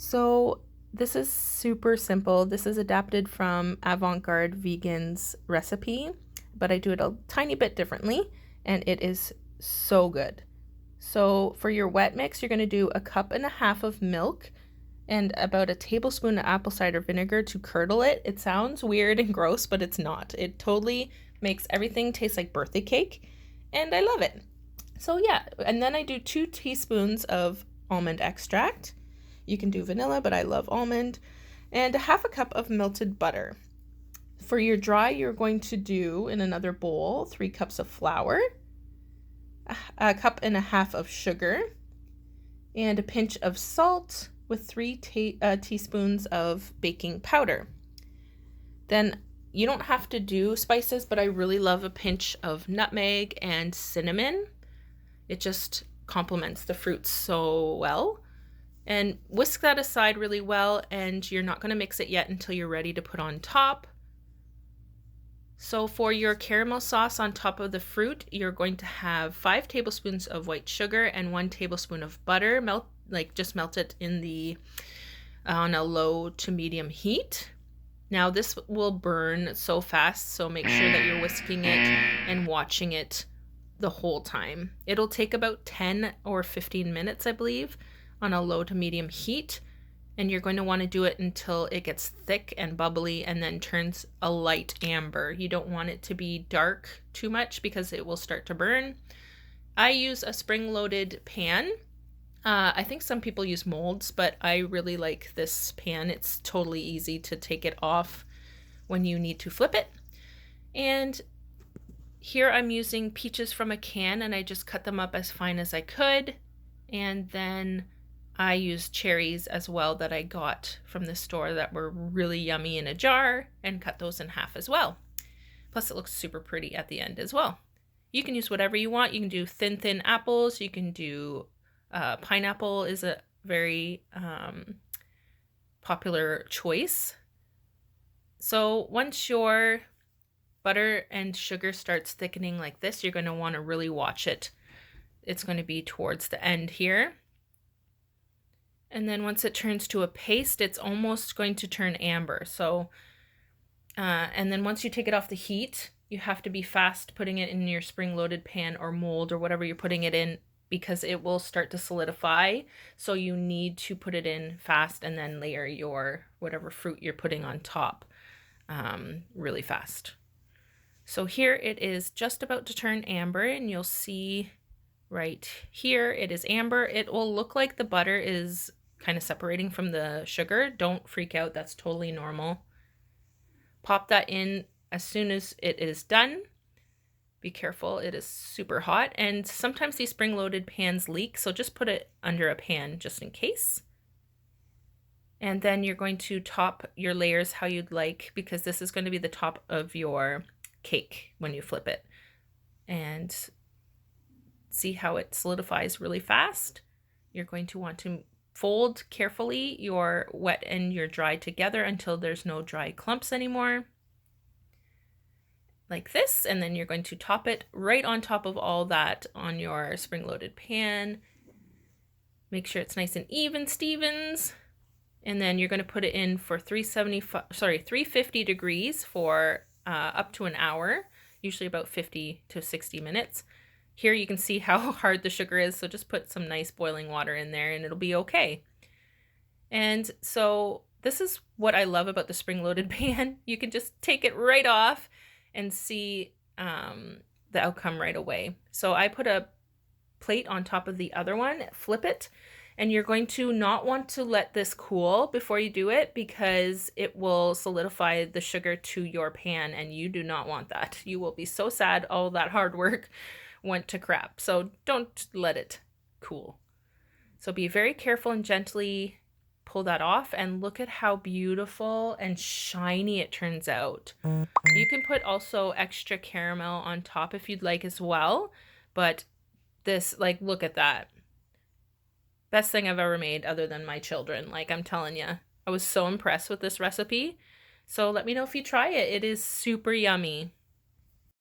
So this is super simple. This is adapted from Avant Garde Vegan's recipe, but I do it a tiny bit differently, and it is so good. So for your wet mix, you're going to do 1.5 cups of milk and about a tablespoon of apple cider vinegar to curdle it. It sounds weird and gross, but it's not. It totally makes everything taste like birthday cake, and I love it. So yeah, and then I do 2 teaspoons of almond extract. You can do vanilla, but I love almond. And 1/2 cup of melted butter. For your dry, you're going to do in another bowl 3 cups of flour, a cup and a half of sugar, and a pinch of salt with 3 teaspoons of baking powder. Then you don't have to do spices, but I really love a pinch of nutmeg and cinnamon. It just complements the fruits so well. And whisk that aside really well, and you're not going to mix it yet until you're ready to put on top. So for your caramel sauce on top of the fruit, you're going to have 5 tablespoons of white sugar and 1 tablespoon of butter. Just melt it on a low to medium heat. Now this will burn so fast, so make sure that you're whisking it and watching it the whole time. It'll take about 10 or 15 minutes, I believe, on a low to medium heat, and you're going to want to do it until it gets thick and bubbly and then turns a light amber. You don't want it to be dark too much because it will start to burn. I use a spring-loaded pan. I think some people use molds, but I really like this pan. It's totally easy to take it off when you need to flip it. And here I'm using peaches from a can, and I just cut them up as fine as I could. And then I used cherries as well that I got from the store that were really yummy in a jar, and cut those in half as well. Plus it looks super pretty at the end as well. You can use whatever you want. You can do thin apples. You can do pineapple is a very popular choice. So once your butter and sugar starts thickening like this, you're going to want to really watch it. It's going to be towards the end here. And then once it turns to a paste, it's almost going to turn amber. So, and then once you take it off the heat, you have to be fast putting it in your spring-loaded pan or mold or whatever you're putting it in, because it will start to solidify. So you need to put it in fast and then layer your whatever fruit you're putting on top really fast. So here it is just about to turn amber, and you'll see right here it is amber. It will look like the butter is kind of separating from the sugar. Don't freak out, that's totally normal. Pop that in as soon as it is done. Be careful, it is super hot, and sometimes these spring-loaded pans leak, so just put it under a pan just in case. And then you're going to top your layers how you'd like, because this is going to be the top of your cake when you flip it. And see how it solidifies really fast. You're going to want to fold carefully your wet and your dry together until there's no dry clumps anymore, like this. And then you're going to top it right on top of all that on your spring-loaded pan. Make sure it's nice and even, Stevens. And then you're going to put it in for 350 degrees for up to an hour, usually about 50 to 60 minutes. Here you can see how hard the sugar is, so just put some nice boiling water in there and it'll be okay. And so this is what I love about the spring-loaded pan. You can just take it right off and see the outcome right away. So I put a plate on top of the other one, flip it, and you're going to not want to let this cool before you do it, because it will solidify the sugar to your pan, and you do not want that. You will be so sad all that hard work went to crap. So don't let it cool. So be very careful and gently pull that off, and look at how beautiful and shiny it turns out. You can put also extra caramel on top if you'd like as well, but this, like, look at that. Best thing I've ever made other than my children. Like, I'm telling you, I was so impressed with this recipe. So let me know if you try it. It is super yummy.